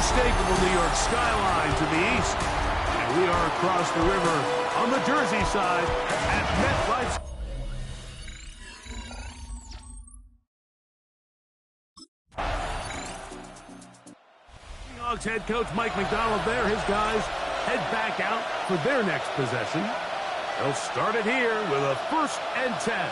staple of New York skyline to the east. And we are across the river on the Jersey side at MetLife. Seahawks head coach Mike McDonald there. His guys head back out for their next possession. They'll start it here with a 1st and 10.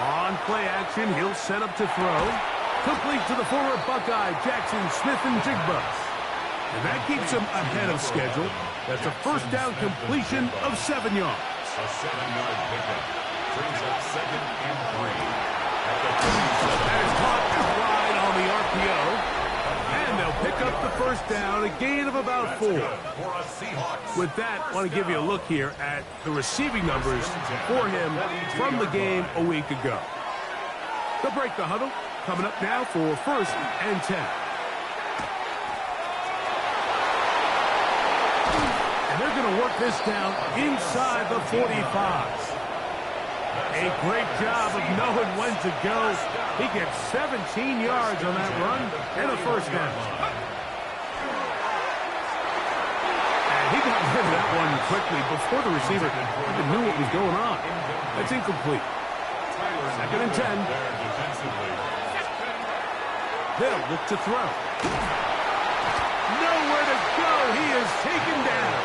On play action, he'll set up to throw. Complete to the former Buckeye, Jackson Smith-Njigba. And that keeps him ahead of schedule. That's a 1st down completion of 7 yards. A 7-yard pickup brings up 2nd and 3. That is caught wide on the RPO. And they'll pick up the 1st down, a gain of about 4. With that, I want to give you a look here at the receiving numbers for him from the game a week ago. They'll break the huddle. Coming up now for 1st and 10. And they're going to work this down inside the 45. A great job of knowing when to go. He gets 17 yards on that run and a 1st down. And he got rid of that one quickly before the receiver even knew what was going on. That's incomplete. 2nd and 10. They'll look to throw. Nowhere to go. He is taken down.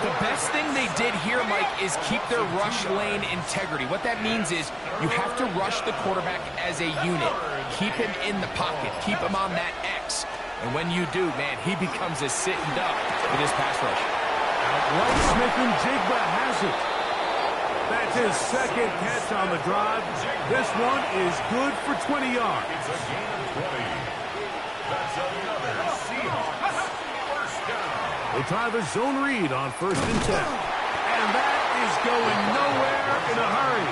The best thing they did here, Mike, is keep their rush lane integrity. What that means is you have to rush the quarterback as a unit. Keep him in the pocket. Keep him on that X. And when you do, man, he becomes a sitting duck with his pass rush. Outright Smith-Njigba has it. That's his 2nd catch on the drive. This one is good for 20 yards. It's a gain of 20. That's another Seahawks 1st down. They'll try the zone read on 1st and 10. And that is going nowhere in a hurry.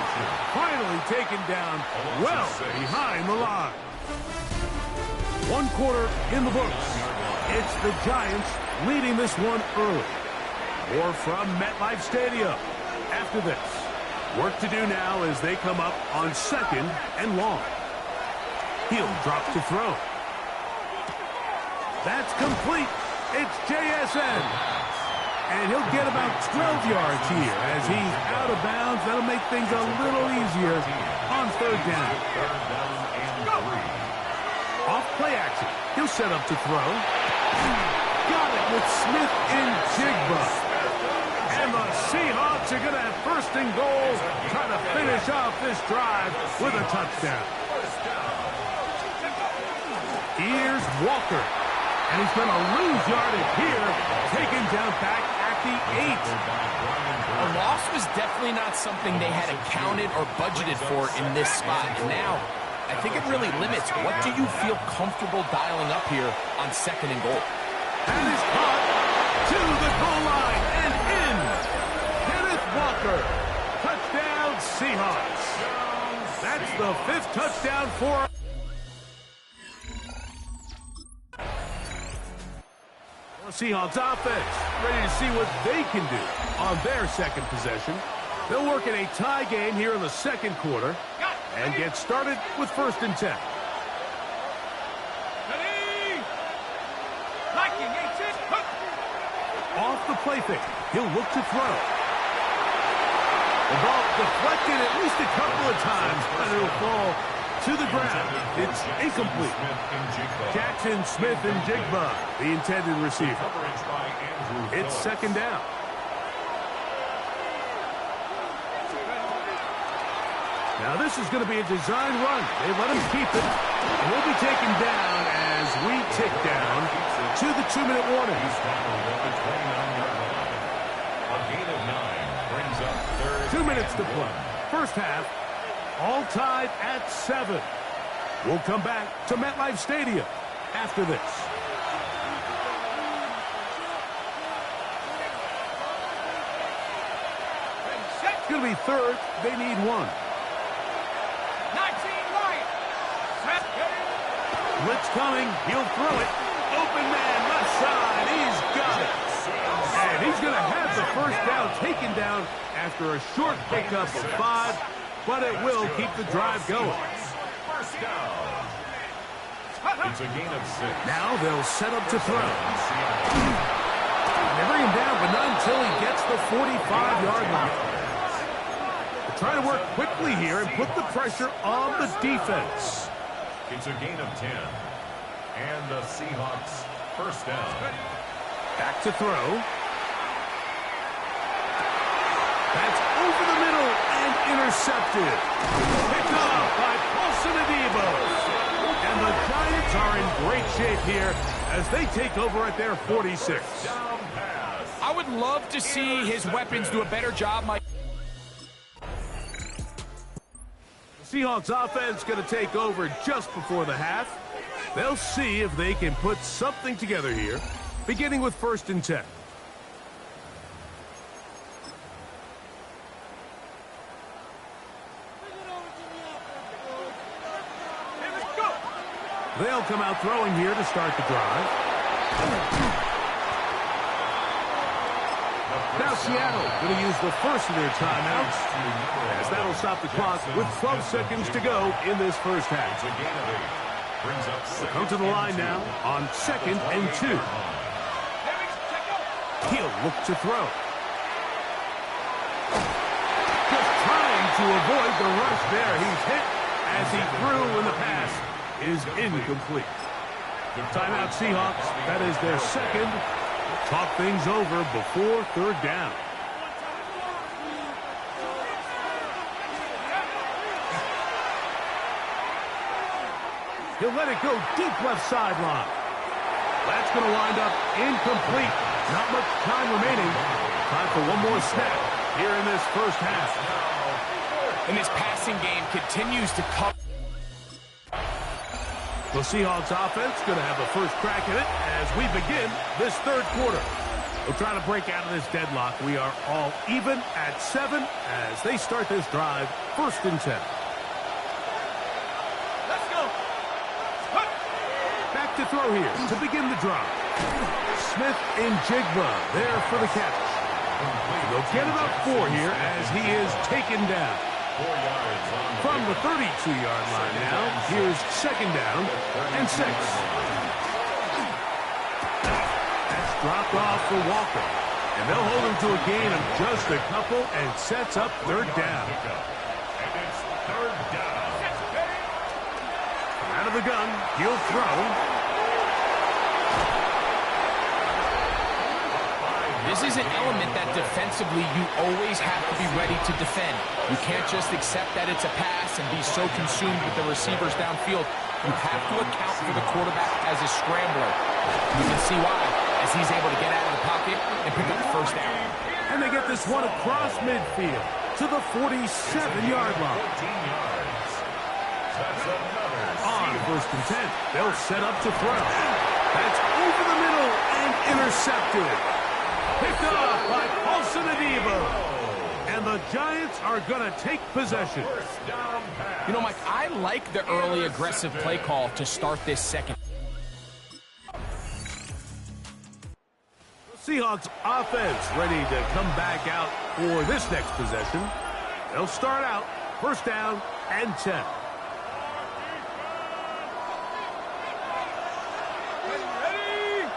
Finally taken down well behind the line. 1 quarter in the books. It's the Giants leading this one early. More from MetLife Stadium after this. Work to do now as they come up on 2nd and long. He'll drop to throw. That's complete. It's JSN. And he'll get about 12 yards here as he's out of bounds. That'll make things a little easier on 3rd down. Off play action. He'll set up to throw. Got it with Smith-Njigba. And the Seahawks are going to have 1st and goal, trying to finish off this drive with a touchdown. Here's Walker. And he's going to lose yardage here, taken down back at the 8. A loss was definitely not something they had accounted or budgeted for in this spot. And now, I think it really limits what do you feel comfortable dialing up here on 2nd and goal. And he's caught to the goal line and in. Kenneth Walker. Touchdown, Seahawks. That's the 5th touchdown for the Seahawks offense. Ready to see what they can do on their 2nd possession. They'll work in a tie game here in the 2nd quarter and get started with 1st and 10. Off the play fake. He'll look to throw. The ball deflected at least a couple of times, but it'll fall to the ground. It's incomplete. Jackson Smith-Njigba, the intended receiver. It's 2nd down. Now this is going to be a design run. They let him keep it. And he'll be taken down as we tick down to the 2-minute warning. A gain of 9 brings up 3rd. 2 minutes to play. First half, all tied at 7. We'll come back to MetLife Stadium after this. going to be third. They need one. 19 right. Blitz coming. He'll throw it. Open man, left side. He's got it. And he's going to have the first down taken down after a short pickup of 5, but it will keep the drive going. First down. It's a gain of 6. Now they'll set up to throw. They bring him down, but not until he gets the 45-yard line. They're trying to work quickly here and put the pressure on the defense. It's a gain of 10. And the Seahawks first down. Back to throw. That's over the middle and intercepted. Picked off by Paulson Adebo. And the Giants are in great shape here as they take over at their 46. I would love to see his weapons do a better job, Mike. The Seahawks offense going to take over just before the half. They'll see if they can put something together here, beginning with 1st and 10. They'll come out throwing here to start the drive. Now Seattle going to use the first of their timeouts, as that'll stop the clock with 12 seconds to go in this first half. They'll come to the line now on 2nd and 2. He'll look to throw. Just trying to avoid the rush there. He's hit as he threw, and the pass is incomplete. Timeout Seahawks. That is their second. Talk things over before 3rd down. He'll let it go deep left sideline. That's going to wind up incomplete. Not much time remaining. Time for one more snap here in this first half. And this passing game continues to come. The Seahawks offense going to have the first crack at it as we begin this 3rd quarter. We'll try to break out of this deadlock. We are all even at 7 as they start this drive, 1st and 10. Let's go. Back to throw here to begin the drive. Smith and Jigba there for the catch. They'll get about 4 here as he is taken down. 4 yards on From the 32-yard line now, here's 2nd down and 6. That's dropped off for Walker. And they'll hold him to a gain of just a couple and sets up 3rd down. And it's 3rd down. Out of the gun, he'll throw. This is an element that defensively you always have to be ready to defend. You can't just accept that it's a pass and be so consumed with the receivers downfield. You have to account for the quarterback as a scrambler. You can see why, as he's able to get out of the pocket and pick up the first down. And they get this one across midfield to the 47-yard line. 14 yards. That's another. On 1st and 10, they'll set up to throw. That's over the middle and intercepted. Picked off by Paulson Adebo. And the Giants are going to take possession. First down pass. You know, Mike, I like the early aggressive play call to start this second. Seahawks offense ready to come back out for this next possession. They'll start out 1st down and 10. Ready?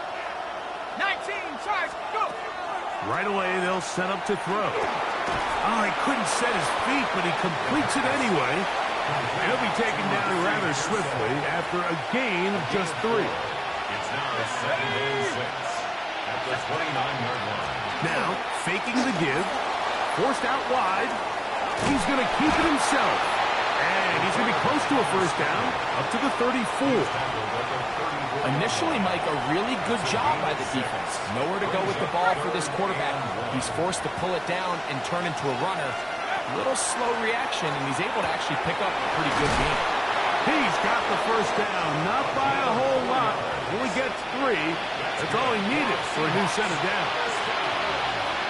19 charge. Go. Right away, they'll set up to throw. Oh, he couldn't set his feet, but he completes it anyway. He'll be taken down rather swiftly after a gain of just 3. It's now 2nd and 6 at the 29-yard line. Now, faking the give, forced out wide. He's going to keep it himself. And he's going to be close to a first down, up to the 34. Initially, Mike, a really good job by the defense. Nowhere to go with the ball for this quarterback. He's forced to pull it down and turn into a runner. Little slow reaction, and he's able to actually pick up a pretty good game. He's got the first down, not by a whole lot. Only gets 3. That's all he needed for a new set of downs.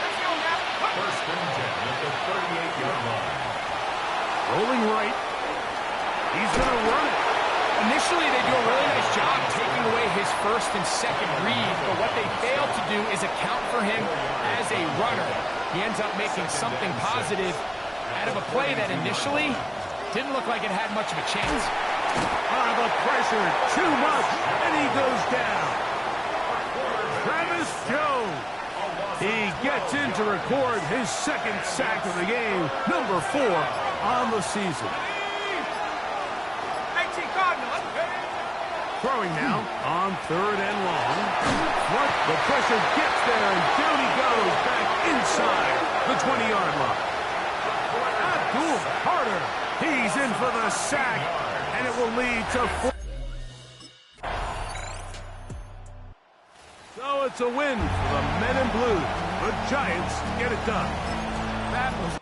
Let's go now. First and 10 at the 38-yard line. Rolling right. He's going to run it. Initially, they do a really nice job taking away his first and second read, but what they fail to do is account for him as a runner. He ends up making something positive out of a play that initially didn't look like it had much of a chance. The pressure, too much, and he goes down. Travis Jones. He gets in to record his second sack of the game, number 4 on the season. Throwing now on 3rd and long. What? The pressure gets there, and down he goes back inside the 20-yard line. Abdul Carter. He's in for the sack, and it will lead to 4. So it's a win for the Men in Blue. The Giants get it done. That was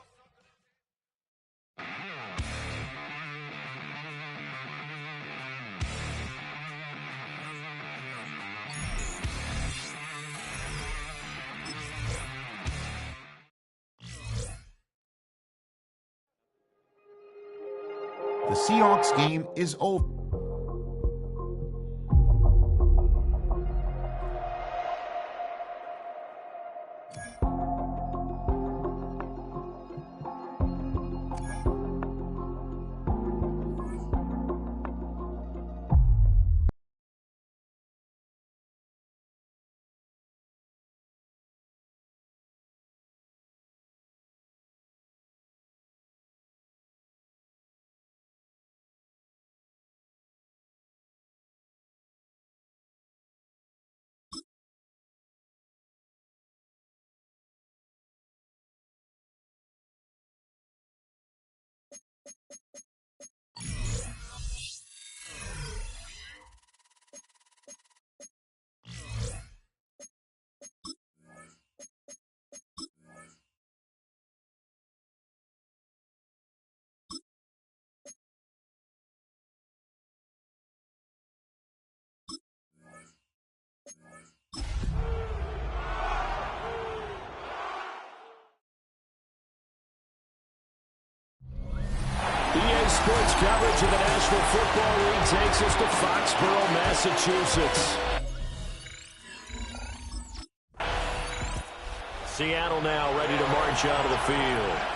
The Seahawks game is over. EA Sports coverage of the National Football League takes us to Foxborough, Massachusetts. Seattle now ready to march out of the field.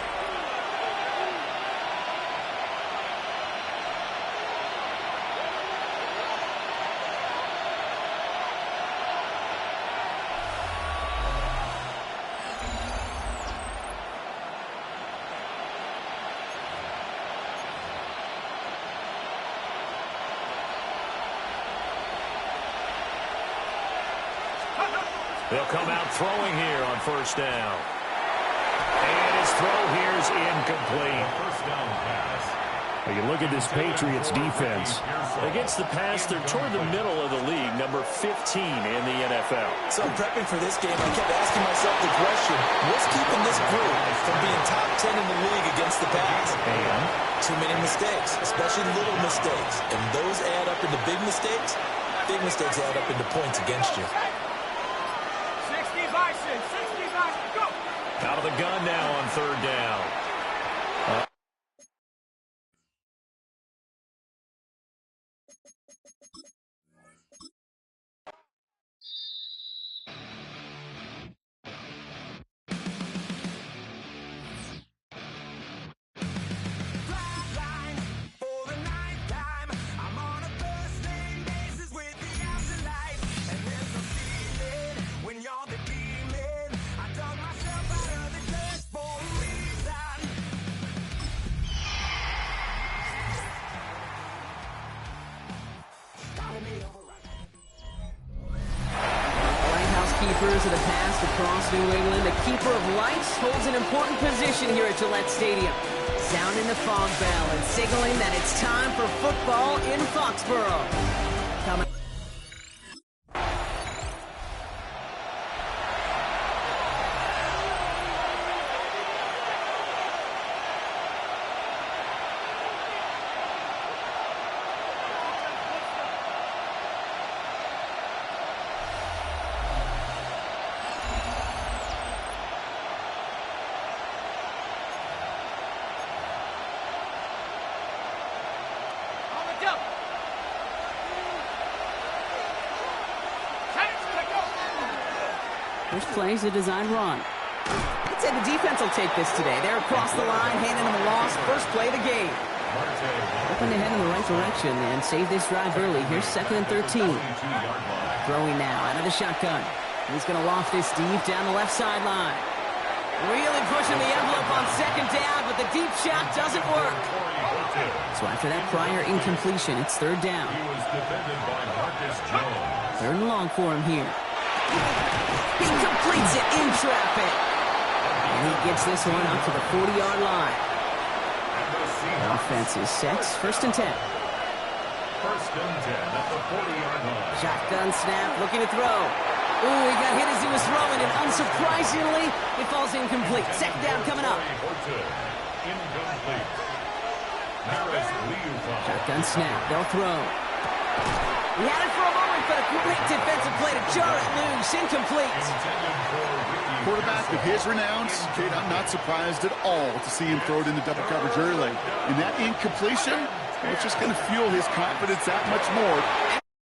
They'll come out throwing here on 1st down. And his throw here is incomplete. First down pass. You look at this Patriots defense. Against the pass, they're toward the middle of the league, number 15 in the NFL. So prepping for this game, I kept asking myself the question, what's keeping this group from being top 10 in the league against the pass? And too many mistakes, especially little mistakes. And those add up into big mistakes. Big mistakes add up into points against you. 60 Bison, go! out of the gun now on 3rd down. Keepers of the past across New England, the keeper of lights holds an important position here at Gillette Stadium, sounding the fog bell and signaling that it's time for football in Foxborough. Coming First play is a design run. I'd say the defense will take this today. They're across the line, handing them a loss. First play of the game. Hoping to head in the right direction and save this drive early. Here's 2nd and 13. Throwing now out of the shotgun. He's going to loft this deep down the left sideline. Really pushing the envelope on 2nd down, but the deep shot doesn't work. So after that prior incompletion, it's 3rd down. 3rd and long for him here. He completes it in traffic. And he gets this one out to the 40-yard line. Offense is set. 1st and 10. 1st and 10 at the 40-yard line. Shotgun snap, looking to throw. Ooh, he got hit as he was throwing, and unsurprisingly, it falls incomplete. 2nd down coming up. Incomplete. Shotgun snap, they'll throw. He had it for a moment, but a great defensive play to jar it loose. Incomplete. Quarterback of his renowns, Kate, I'm not surprised at all to see him throw it into double coverage early. And that incompletion, well, it's just going to fuel his confidence that much more.